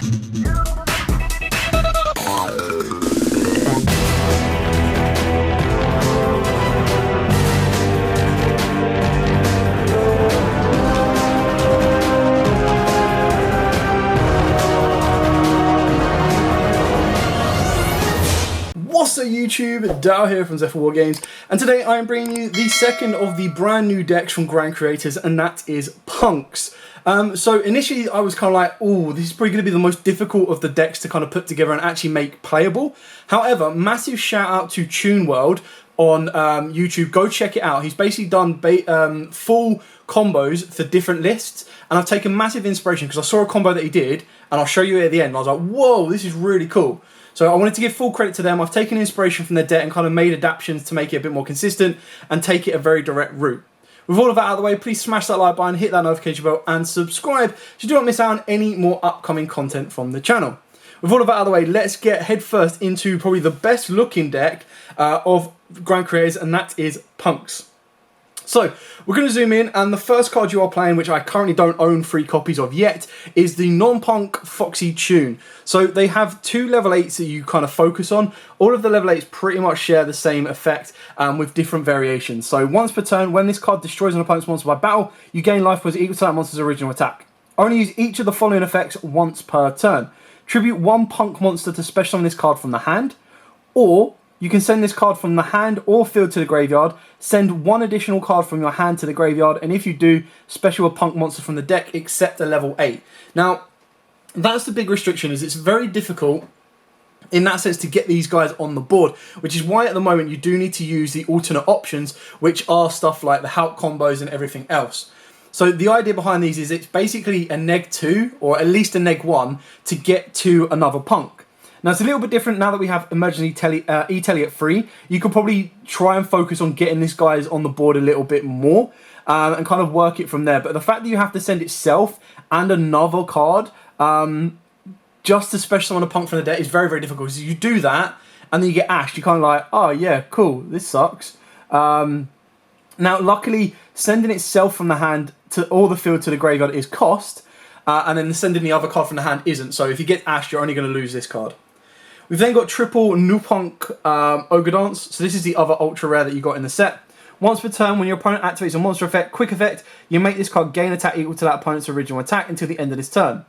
What's up YouTube, Dow here from Zephyr War Games, and today I am bringing you the second of the brand new decks from Grand Creators, and that is P.U.N.K's. So initially I was kind of like, oh, this is probably going to be the most difficult of the decks to kind of put together and actually make playable. However, massive shout out to P.U.N.K on YouTube, go check it out. He's basically done full combos for different lists, and I've taken massive inspiration because I saw a combo that he did, and I'll show you it at the end. I was like, whoa, this is really cool. So I wanted to give full credit to them. I've taken inspiration from their deck and kind of made adaptations to make it a bit more consistent and take it a very direct route. With all of that out of the way, please smash that like button, hit that notification bell and subscribe so you do not miss out on any more upcoming content from the channel. With all of that out of the way, let's get head first into probably the best looking deck of Grand Creators, and that is P.U.N.K's. So, we're going to zoom in, and the first card you are playing, which I currently don't own 3 copies of yet, is the non-P.U.N.K Foxy Tune. So, they have 2 level 8s that you kind of focus on. All of the level 8s pretty much share the same effect with different variations. So, once per turn, when this card destroys an opponent's monster by battle, you gain life points equal to that monster's original attack. Only use each of the following effects once per turn. Tribute 1 P.U.N.K monster to special summon this card from the hand, or you can send this card from the hand or field to the graveyard, send 1 additional card from your hand to the graveyard, and if you do, special a P.U.N.K monster from the deck except a level 8. Now, that's the big restriction, is it's very difficult in that sense to get these guys on the board, which is why at the moment you do need to use the alternate options, which are stuff like the Hulk combos and everything else. So the idea behind these is it's basically a neg 2, or at least a neg 1, to get to another P.U.N.K. Now, it's a little bit different now that we have emergency E-Telly at 3. You could probably try and focus on getting this guys on the board a little bit more and kind of work it from there. But the fact that you have to send itself and another card just to special summon a P.U.N.K from the deck is very, very difficult. Because you do that and then you get ashed, you're kind of like, oh yeah, cool, this sucks. Now, luckily, sending itself from the hand to or the field to the graveyard is cost. And then sending the other card from the hand isn't. So if you get ashed, you're only going to lose this card. We've then got triple P.U.N.K Ogre Dance. So this is the other ultra rare that you got in the set. Once per turn, when your opponent activates a monster effect, quick effect, you make this card gain attack equal to that opponent's original attack until the end of this turn.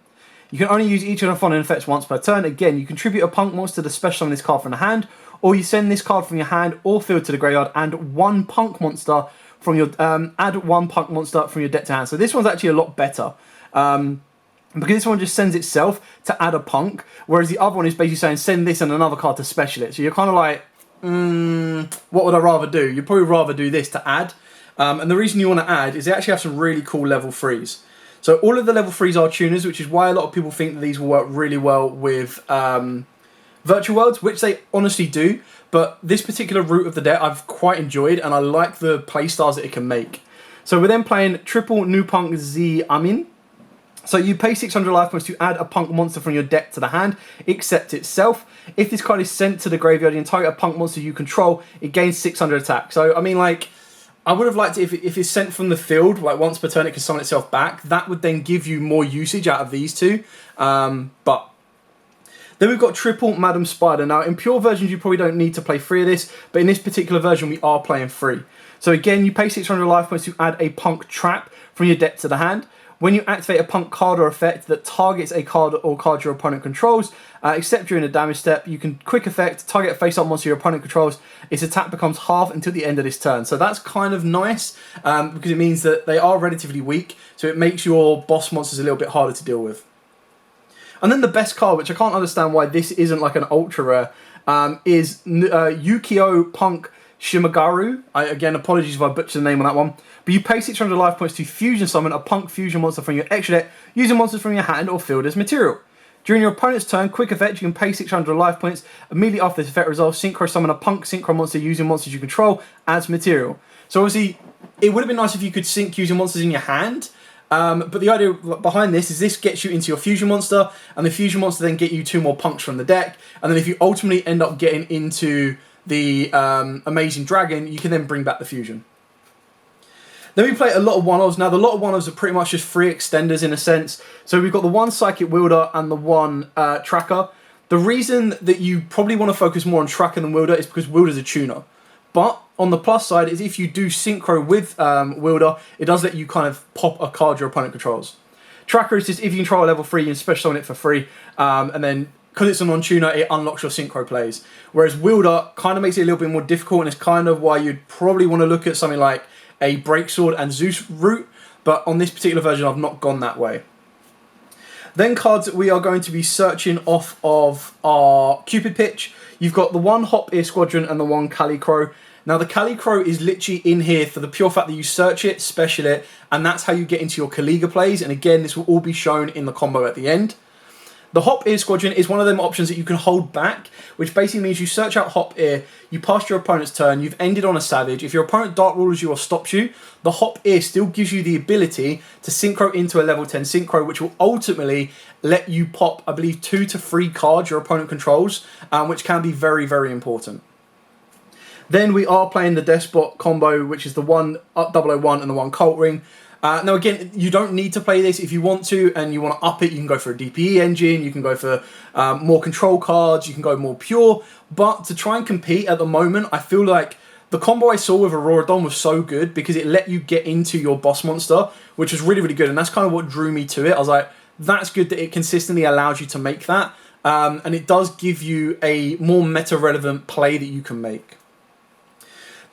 You can only use each of the following effects once per turn. Again, you contribute a P.U.N.K monster to special summon this card from the hand, or you send this card from your hand or field to the graveyard and 1 P.U.N.K monster from your add 1 P.U.N.K monster from your deck to hand. So this one's actually a lot better. Because this one just sends itself to add a P.U.N.K, whereas the other one is basically saying send this and another card to special it. So you're kind of like, what would I rather do? You'd probably rather do this to add. And the reason you want to add is they actually have some really cool level 3s. So all of the level 3s are tuners, which is why a lot of people think that these will work really well with Virtual Worlds, which they honestly do. But this particular route of the deck I've quite enjoyed, and I like the playstyles that it can make. So we're then playing triple P.U.N.K Z Amin. So you pay 600 life points to add a P.U.N.K monster from your deck to the hand, except itself. If this card is sent to the graveyard and target a P.U.N.K monster you control, it gains 600 attack. So, I mean, like, I would have liked it if it's sent from the field, like once per turn it can summon itself back. That would then give you more usage out of these two. But then we've got triple Madam Spider. Now, in pure versions, you probably don't need to play 3 of this, but in this particular version, we are playing 3. So again, you pay 600 life points to add a P.U.N.K trap from your deck to the hand. When you activate a P.U.N.K card or effect that targets a card or card your opponent controls, except during a damage step, you can quick effect, target a face-up monster your opponent controls, its attack becomes half until the end of this turn. So that's kind of nice, because it means that they are relatively weak, so it makes your boss monsters a little bit harder to deal with. And then the best card, which I can't understand why this isn't like an ultra rare, is Yugioh P.U.N.K Shimagaru. Again, apologies if I butchered the name on that one. But you pay 600 life points to fusion summon a P.U.N.K fusion monster from your extra deck using monsters from your hand or field as material. During your opponent's turn, quick effect, you can pay 600 life points. Immediately after this effect resolves, synchro summon a P.U.N.K synchro monster using monsters you control as material. So obviously, it would have been nice if you could sync using monsters in your hand. But the idea behind this is this gets you into your fusion monster, and the fusion monster then get you 2 more P.U.N.Ks from the deck. And then if you ultimately end up getting into the Amazing Dragon, you can then bring back the fusion. Then we play a lot of one-offs. Now, the lot of one-offs are pretty much just free extenders in a sense. So we've got the one Psychic Wielder and the one Tracker. The reason that you probably want to focus more on Tracker than Wielder is because Wielder's a tuner. But on the plus side is if you do synchro with Wielder, it does let you kind of pop a card your opponent controls. Tracker is just if you control a level 3, you can special summon it for free. And then because it's a non-tuner, it unlocks your synchro plays. Whereas Wielder kind of makes it a little bit more difficult, and it's kind of why you'd probably want to look at something like a Breaksword and Zeus route, but on this particular version I've not gone that way. Then cards that we are going to be searching off of our Cupid pitch. You've got the one Hop Ear Squadron and the one Calicrow. Now the Calicrow is literally in here for the pure fact that you search it, special it, and that's how you get into your Caliga plays, and again this will all be shown in the combo at the end. The Hop Ear Squadron is one of them options that you can hold back, which basically means you search out Hop Ear, you pass your opponent's turn, you've ended on a Savage. If your opponent Dark Rulers you or stops you, the Hop Ear still gives you the ability to synchro into a level 10 synchro, which will ultimately let you pop, I believe, 2 to 3 cards your opponent controls, which can be very, very important. Then we are playing the Despot combo, which is the one 001 and the one Cult Ring. Now again, you don't need to play this. If you want to and you want to up it, you can go for a DPE engine, you can go for more control cards, you can go more pure. But to try and compete at the moment, I feel like the combo I saw with Auroradon was so good because it let you get into your boss monster, which was really, really good. And that's kind of what drew me to it. I was like, that's good that it consistently allows you to make that. And it does give you a more meta-relevant play that you can make.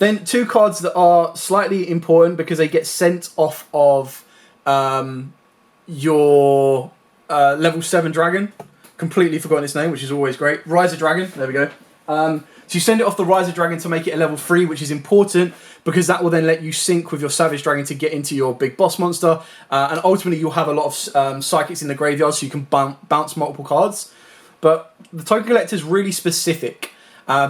Then 2 cards that are slightly important because they get sent off of your level 7 dragon. Completely forgotten its name, which is always great. Riser Dragon, there we go. So you send it off the Riser Dragon to make it a level 3, which is important because that will then let you sync with your Savage Dragon to get into your big boss monster. And ultimately you'll have a lot of Psychics in the graveyard so you can bounce multiple cards. But the Token Collector is really specific.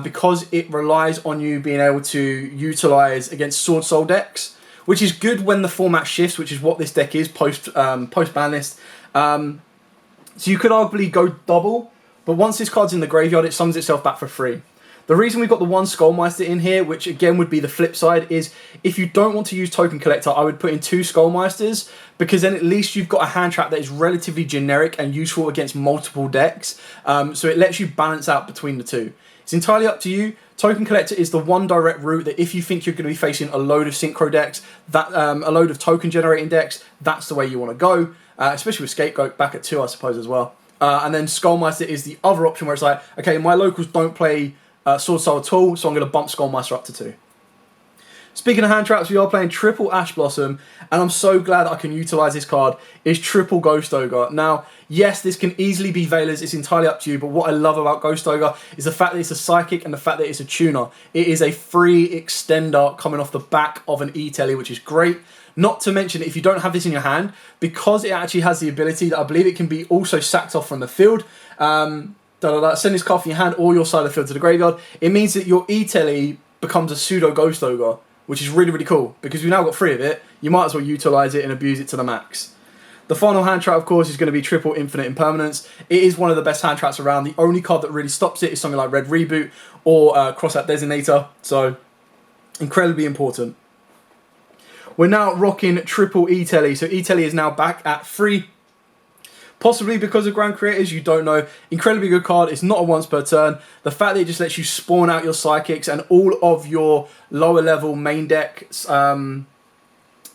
Because it relies on you being able to utilize against Sword Soul decks, which is good when the format shifts, which is what this deck is post ban list. So you could arguably go double, but once this card's in the graveyard, it summons itself back for free. The reason we've got the one Skullmeister in here, which again would be the flip side, is if you don't want to use Token Collector, I would put in 2 Skullmeisters, because then at least you've got a hand trap that is relatively generic and useful against multiple decks. So it lets you balance out between the two. It's entirely up to you. Token Collector is the one direct route that if you think you're going to be facing a load of synchro decks, that a load of token generating decks, that's the way you want to go. Especially with Scapegoat back at 2, I suppose, as well. And then Skullmeister is the other option where it's like, okay, my locals don't play Sword Soul at all, so I'm going to bump Skullmeister up to 2. Speaking of hand traps, we are playing triple Ash Blossom, and I'm so glad that I can utilise this card, is triple Ghost Ogre. Now, yes, this can easily be Veilers, it's entirely up to you, but what I love about Ghost Ogre is the fact that it's a Psychic and the fact that it's a tuner. It is a free extender coming off the back of an E-Telly, which is great. Not to mention, if you don't have this in your hand, because it actually has the ability that I believe it can be also sacked off from the field, send this card from your hand or your side of the field to the graveyard, it means that your E-Telly becomes a pseudo Ghost Ogre, which is really, really cool, because we've now got 3 of it, you might as well utilise it and abuse it to the max. The final hand trap, of course, is going to be triple Infinite Impermanence. It is one of the best hand traps around. The only card that really stops it is something like Red Reboot or Crossout Designator, so incredibly important. We're now rocking triple E-Telly, so E-Telly is now back at 3. Possibly because of Grand Creators, you don't know. Incredibly good card. It's not a once per turn. The fact that it just lets you spawn out your Psychics and all of your lower level main deck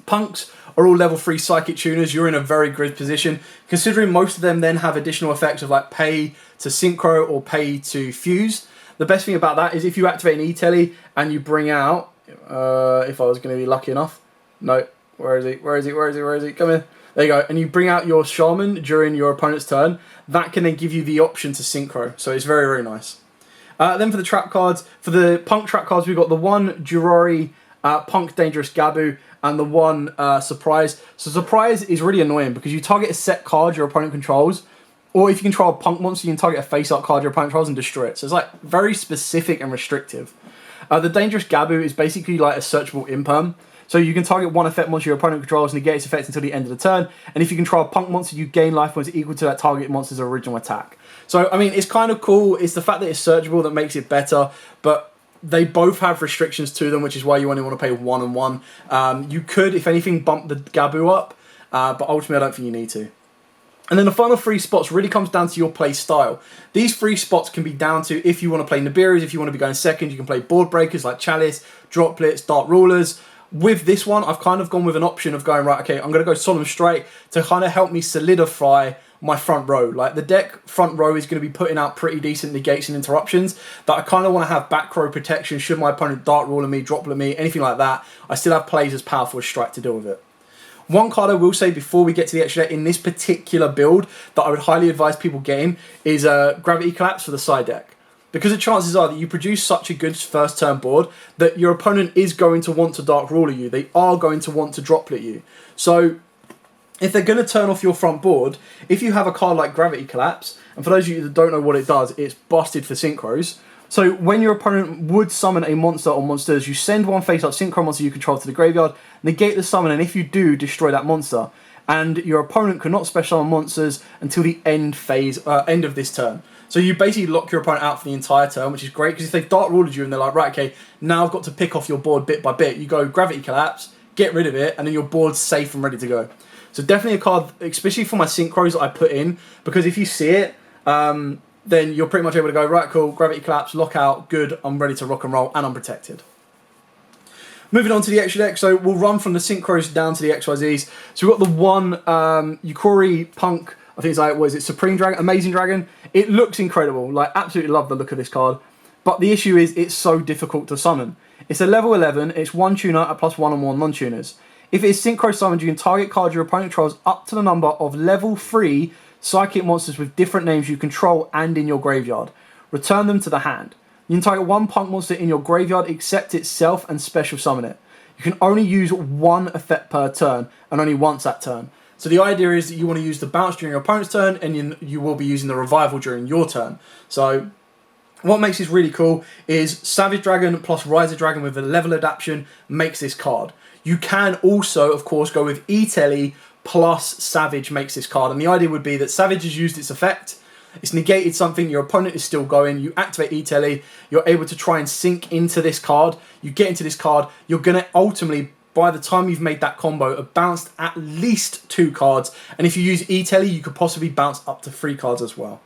punks are all level 3 Psychic tuners. You're in a very good position, considering most of them then have additional effects of like pay to synchro or pay to fuse. The best thing about that is if you activate an E-Telly and you bring out, if I was going to be lucky enough, no, where is he? Come here. There you go. And you bring out your Shaman during your opponent's turn. That can then give you the option to synchro. So it's very, very nice. Then for the trap cards, for the Punk trap cards, we've got the one Jurori Punk Dangerous Gabu and the one Surprise. So Surprise is really annoying because you target a set card your opponent controls, or if you control a Punk monster, you can target a face-up card your opponent controls and destroy it. So it's like very specific and restrictive. The Dangerous Gabu is basically like a searchable imperm. So you can target one effect monster your opponent controls and negate its effects until the end of the turn. And if you control a Punk monster, you gain life points equal to that target monster's original attack. So, I mean, it's kind of cool. It's the fact that it's searchable that makes it better. But They both have restrictions to them, which is why you only want to play 1 and 1. You could, if anything, bump the Gabu up, but ultimately I don't think you need to. And then the final 3 spots really comes down to your play style. These 3 spots can be down to if you want to play Nibiru's, if you want to be going second, you can play board breakers like Chalice, Droplets, Dark Rulers. With this one, I've kind of gone with an option of going, right, okay, I'm going to go Solemn Straight to kind of help me solidify my front row. Like, the deck front row is going to be putting out pretty decent negates and interruptions that I kind of want to have back row protection should my opponent Dark Ruler me, Droplet me, anything like that. I still have plays as powerful as Strike to deal with it. One card I will say before we get to the extra deck in this particular build that I would highly advise people getting is Gravity Collapse for the side deck. Because the chances are that you produce such a good first turn board that your opponent is going to want to Dark Ruler you. They are going to want to Droplet you. So if they're going to turn off your front board, if you have a card like Gravity Collapse, and for those of you that don't know what it does, it's busted for synchros. So when your opponent would summon a monster or monsters, you send one face-up synchro monster you control to the graveyard, negate the summon, and if you do, destroy that monster. And your opponent cannot special summon monsters until the end of this turn. So you basically lock your opponent out for the entire turn, which is great, because if they've Dark Rulered you and they're like, right, okay, now I've got to pick off your board bit by bit, you go Gravity Collapse, get rid of it, and then your board's safe and ready to go. So definitely a card, especially for my synchros that I put in, because if you see it, then you're pretty much able to go, right, cool, Gravity Collapse, lock out, good, I'm ready to rock and roll, and I'm protected. Moving on to the extra deck, so we'll run from the synchros down to the XYZs. So we've got the one Yukori P.U.N.K, I think it's like, what is it, Supreme Dragon, Amazing Dragon. It looks incredible, like absolutely love the look of this card. But the issue is it's so difficult to summon. It's a level 11, it's 1 tuner at +1 or more non-tuners. If it is synchro summoned, you can target cards your opponent controls up to the number of level 3 psychic monsters with different names you control and in your graveyard. Return them to the hand. You can target 1 P.U.N.K monster in your graveyard except itself and special summon it. You can only use 1 effect per turn and only once that turn. So the idea is that you want to use the bounce during your opponent's turn and you will be using the revival during your turn. So what makes this really cool is Savage Dragon plus Riser Dragon with a level adaptation makes this card. You can also, of course, go with E-Telly plus Savage makes this card. And the idea would be that Savage has used its effect, it's negated something, your opponent is still going, you activate E-Telly, you're able to try and sink into this card, you get into this card, you're going to ultimately, by the time you've made that combo, have bounced at least 2 cards. And if you use E-Telly, you could possibly bounce up to 3 cards as well.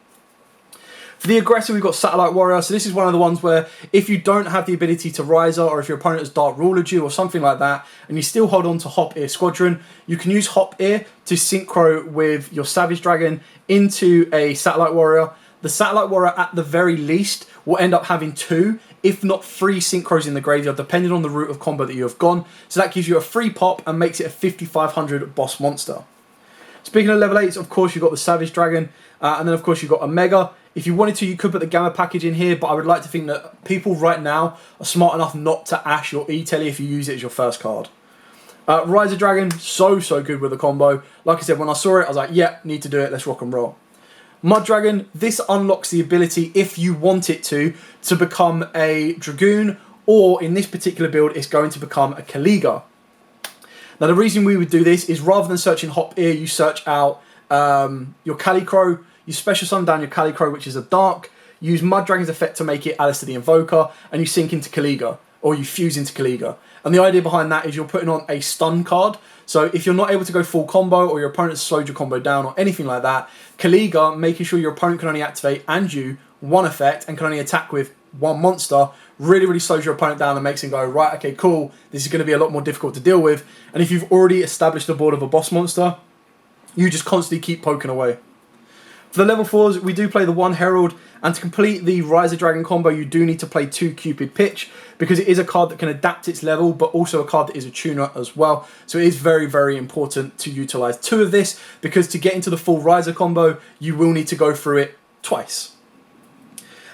For the aggressor, we've got Satellite Warrior. So this is one of the ones where if you don't have the ability to Riser, or if your opponent has Dark Rulered you or something like that, and you still hold on to Hop Ear Squadron, you can use Hop Ear to synchro with your Savage Dragon into a Satellite Warrior. The Satellite Warrior, at the very least, will end up having 2, if not 3 synchros in the graveyard, depending on the route of combo that you have gone. So that gives you a free pop and makes it a 5500 boss monster. Speaking of level 8s, of course, you've got the Savage Dragon, and then, of course, you've got Omega. If you wanted to, you could put the Gamma package in here, but I would like to think that people right now are smart enough not to ash your E-Telly if you use it as your first card. Riser Dragon, so good with the combo. Like I said, when I saw it, I was like, yeah, need to do it, let's rock and roll. Mud Dragon, this unlocks the ability, if you want it to become a Dragoon, or in this particular build, it's going to become a Kaliga. Now, the reason we would do this is rather than searching Hop Ear, you search out your Calicrow, you special summon down your Calicrow, which is a dark, you use Mud Dragon's effect to make it Alistair the Invoker, and you sync into Kaliga, or you fuse into Kaliga. And the idea behind that is you're putting on a stun card, so if you're not able to go full combo, or your opponent's slowed your combo down, or anything like that, Kaliga, making sure your opponent can only activate, and you, 1 effect, and can only attack with 1 monster, really slows your opponent down and makes him go, right, okay, cool, this is going to be a lot more difficult to deal with. And if you've already established the board of a boss monster, you just constantly keep poking away. For the level 4s, we do play the 1 Herald, and to complete the Riser Dragon combo, you do need to play 2 Cupid Pitch, because it is a card that can adapt its level, but also a card that is a tuner as well. So it is very important to utilise 2 of this, because to get into the full Riser combo, you will need to go through it twice.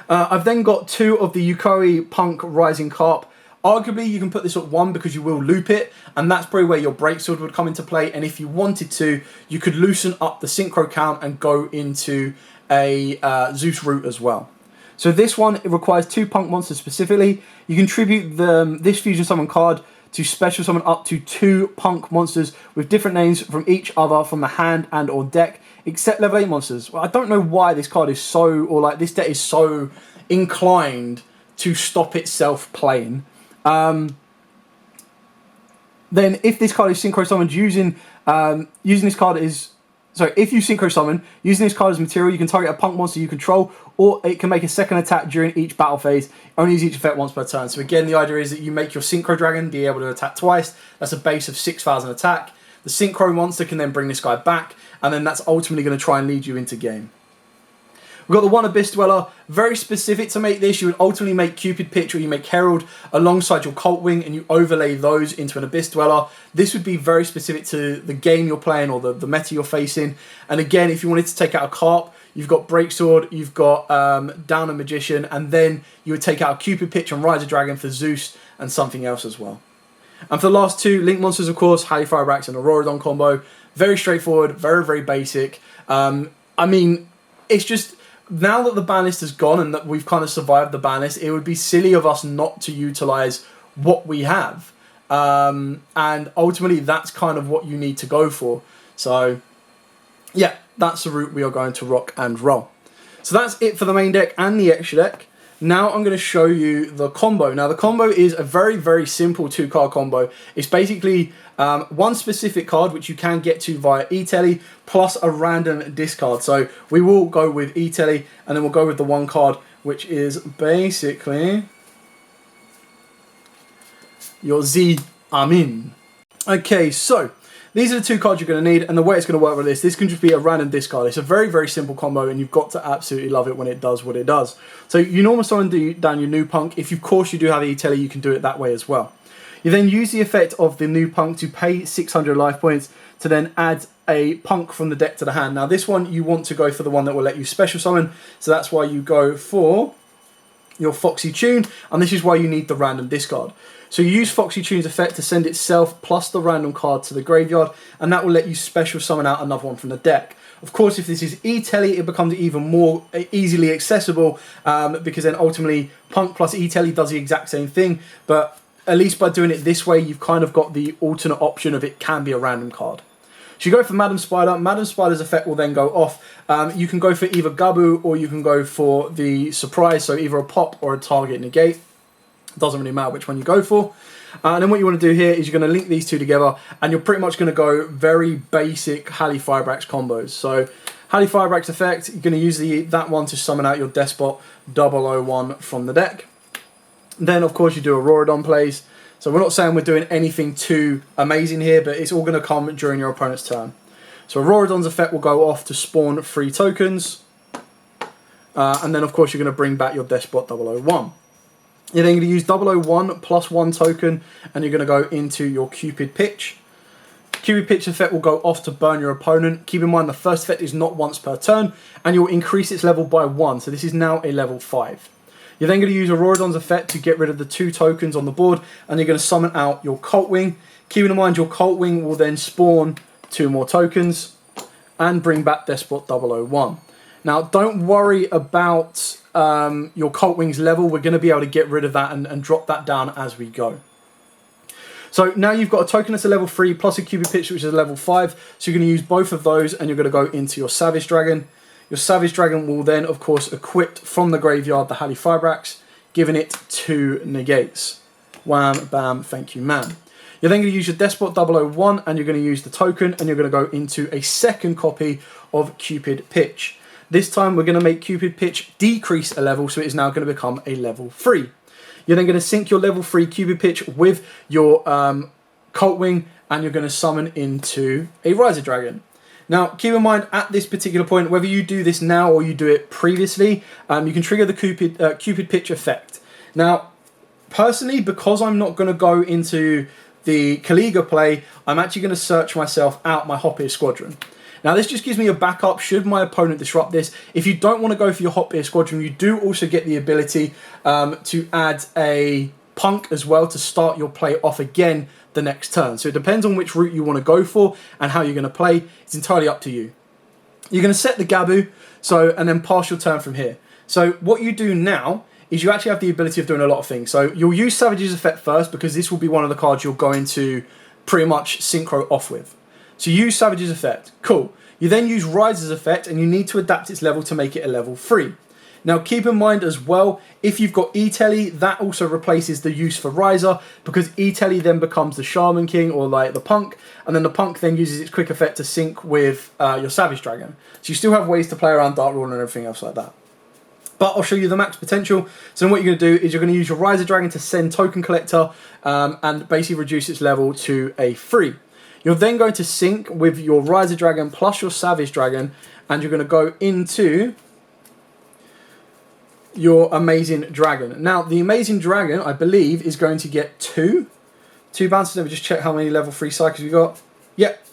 I've then got 2 of the Yukioh P.U.N.K Rising Carp. Arguably, you can put this at 1 because you will loop it, and that's probably where your Break Sword would come into play. And if you wanted to, you could loosen up the synchro count and go into a Zeus route as well. So this one, it requires 2 P.U.N.K monsters specifically. You contribute this Fusion Summon card to special summon up to 2 P.U.N.K monsters with different names from each other from the hand and or deck, except level 8 monsters. Well, I don't know why this card is so, or like this deck is so inclined to stop itself playing. Then if this card is synchro summoned using this card is... Sorry, if you synchro summon, using this card as material, you can target a punk monster you control, or it can make a second attack during each battle phase. Only use each effect once per turn. So again, the idea is that you make your synchro dragon be able to attack twice. That's a base of 6,000 attack. The synchro monster can then bring this guy back, and then that's ultimately going to try and lead you into game. We've got the one Abyss Dweller, very specific to make this. You would ultimately make Cupid Pitch or you make Herald alongside your Cult Wing and you overlay those into an Abyss Dweller. This would be very specific to the game you're playing or the meta you're facing. And again, if you wanted to take out a Carp, you've got Breaksword, you've got Down a Magician, and then you would take out a Cupid Pitch and Rise a Dragon for Zeus and something else as well. And for the last two, Link Monsters, of course, Halley Firebrax and Auroradon combo. Very straightforward, very, very basic. I mean, it's just... Now that the ban list has gone and that we've kind of survived the ban list, it would be silly of us not to utilise what we have. And ultimately, that's kind of what you need to go for. So, yeah, that's the route we are going to rock and roll. So that's it for the main deck and the extra deck. Now I'm going to show you the combo. Now the combo is a very, very simple 2-card combo. It's basically one specific card which you can get to via E-Telly plus a random discard. So we will go with E-Telly and then we'll go with the one card which is basically your Z Amin. Okay, so these are the 2 cards you're going to need, and the way it's going to work with this can just be a random discard. It's a very, very simple combo, and you've got to absolutely love it when it does what it does. So you normally summon down your new Punk. If, of course, you do have E-Telly, you can do it that way as well. You then use the effect of the new Punk to pay 600 life points to then add a Punk from the deck to the hand. Now, this one, you want to go for the one that will let you special summon, so that's why you go for your Foxy Tune, and this is why you need the random discard. So you use Foxy Tune's effect to send itself plus the random card to the graveyard, and that will let you special summon out another one from the deck. Of course, if this is E-Telly, it becomes even more easily accessible because then ultimately Punk plus E-Telly does the exact same thing, but at least by doing it this way, you've kind of got the alternate option of it can be a random card. So you go for Madam Spider. Madam Spider's effect will then go off. You can go for either Gabu or you can go for the surprise, so either a pop or a target negate. Doesn't really matter which one you go for. And then what you want to do here is you're going to link these two together and you're pretty much going to go very basic Halley Firebrax combos. So Halley Firebrax effect, you're going to use that one to summon out your Despot 001 from the deck. Then of course you do Auroradon plays. So we're not saying we're doing anything too amazing here, but it's all going to come during your opponent's turn. So Auroradon's effect will go off to spawn 3 tokens. And then of course you're going to bring back your Despot 001. You're then going to use 001 plus 1 token, and you're going to go into your Cupid Pitch. Cupid Pitch effect will go off to burn your opponent. Keep in mind the first effect is not once per turn, and you'll increase its level by 1, so this is now a level 5. You're then going to use Auroradon's effect to get rid of the 2 tokens on the board, and you're going to summon out your Cult Wing. Keeping in mind your Cult Wing will then spawn 2 more tokens, and bring back Despot 001. Now don't worry about your Cult Wing's level. We're going to be able to get rid of that and drop that down as we go. So now you've got a token that's a level 3 plus a Cupid Pitch which is a level 5. So you're going to use both of those and you're going to go into your Savage Dragon. Your Savage Dragon will then of course equip from the graveyard the Halley Firebrax, giving it 2 negates. Wham, bam, thank you man. You're then going to use your Despot 001 and you're going to use the token and you're going to go into a second copy of Cupid Pitch. This time we're going to make Cupid Pitch decrease a level, so it is now going to become a level 3. You're then going to sync your level 3 Cupid Pitch with your Cult Wing, and you're going to summon into a Riser Dragon. Now, keep in mind, at this particular point, whether you do this now or you do it previously, you can trigger the Cupid Pitch effect. Now, personally, because I'm not going to go into the Kaliga play, I'm actually going to search myself out my Hop Ear Squadron. Now this just gives me a backup should my opponent disrupt this. If you don't want to go for your Hop Ear Squadron, you do also get the ability to add a Punk as well to start your play off again the next turn. So it depends on which route you want to go for and how you're going to play. It's entirely up to you. You're going to set the Gabu, and then pass your turn from here. So what you do now is you actually have the ability of doing a lot of things. So you'll use Savage's effect first because this will be one of the cards you're going to pretty much synchro off with. So you use Savage's effect. Cool. You then use Riser's effect and you need to adapt its level to make it a level 3. Now keep in mind as well, if you've got E-Telly, that also replaces the use for Riser, because E-Telly then becomes the Shaman King or like the Punk, and then the Punk then uses its quick effect to sync with your Savage Dragon. So you still have ways to play around Dark Rule and everything else like that. But I'll show you the max potential. So then what you're going to do is you're going to use your Riser Dragon to send Token Collector and basically reduce its level to a 3. You're then going to sync with your Riser Dragon plus your Savage Dragon, and you're going to go into your Amazing Dragon. Now, the Amazing Dragon, I believe, is going to get 2 bounces. Let me just check how many level 3 cycles we got. Yep,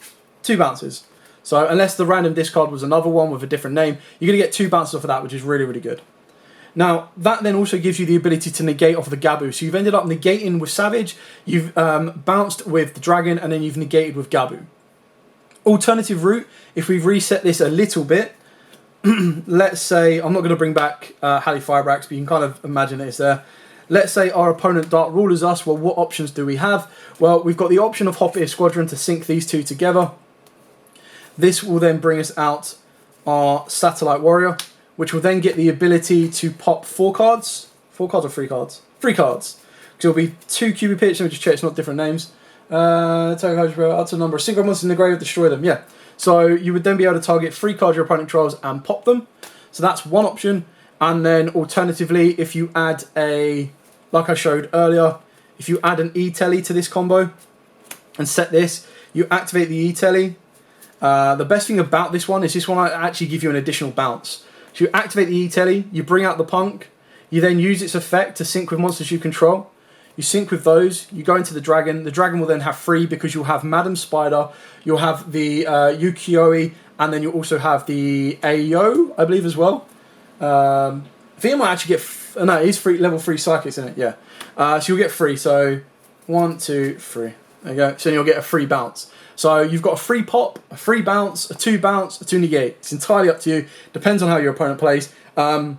2 bounces. So unless the random discard was another one with a different name, you're going to get 2 bounces off of that, which is really, really good. Now, that then also gives you the ability to negate off of the Gabu. So you've ended up negating with Savage, you've bounced with the Dragon, and then you've negated with Gabu. Alternative route, if we reset this a little bit, let's say, I'm not going to bring back Halifibrax, but you can kind of imagine that it's there. Let's say our opponent Dark Rulers us. Well, what options do we have? Well, we've got the option of Hop Ear Squadron to sync these two together. This will then bring us out our Satellite Warrior, which will then get the ability to pop 4 cards. 4 cards or 3 cards? 3 cards. Because it'll be 2 QB pitch. Let me just check, it's not different names. Target cards up to a number of synchro monsters in the grave, destroy them. Yeah. So you would then be able to target 3 cards your opponent controls and pop them. So that's one option. And then alternatively, if you add a, like I showed earlier, if you add an E-Telly to this combo and set this, you activate the E-Telly. The best thing about this one is this one will actually give you an additional bounce. So you activate the E-Telly, you bring out the Punk, you then use its effect to sync with monsters you control. You sync with those, you go into the Dragon will then have 3 because you'll have Madam Spider, you'll have the Yugioh, and then you'll also have the Ayo, I believe as well. I think it might actually get, no, it is level 3 Psychics, isn't it? Yeah. So you'll get 3, so 1, 2, 3. There you go, so you'll get a 3 bounce. So you've got a 3 pop, a 3 bounce, a 2 bounce, a 2 negate. It's entirely up to you. Depends on how your opponent plays. But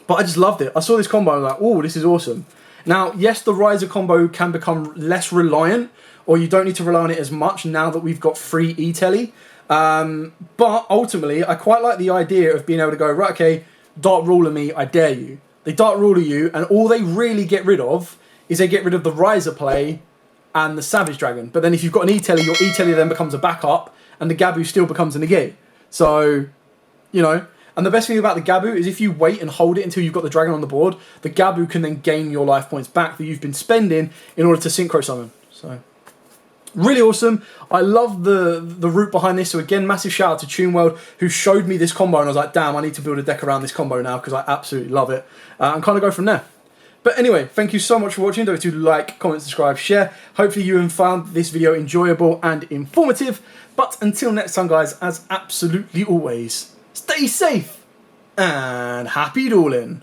I just loved it. I saw this combo, I was like, oh, this is awesome. Now, yes, the Riser combo can become less reliant, or you don't need to rely on it as much now that we've got free E-Telly. But ultimately, I quite like the idea of being able to go, right, okay, Dark Ruler me, I dare you. They Dark Ruler you, and all they really get rid of is they get rid of the Riser play and the Savage Dragon. But then if you've got an E-Telly, your E-Telly then becomes a backup, and the Gabu still becomes a negate. So, you know, and the best thing about the Gabu is if you wait and hold it until you've got the Dragon on the board, the Gabu can then gain your life points back that you've been spending in order to synchro summon. So, really awesome. I love the route behind this. So again, massive shout out to P.U.N.K who showed me this combo, and I was like, damn, I need to build a deck around this combo now because I absolutely love it. And kind of go from there. But anyway, thank you so much for watching. Don't forget to like, comment, subscribe, share. Hopefully you have found this video enjoyable and informative. But until next time, guys, as absolutely always, stay safe and happy dueling.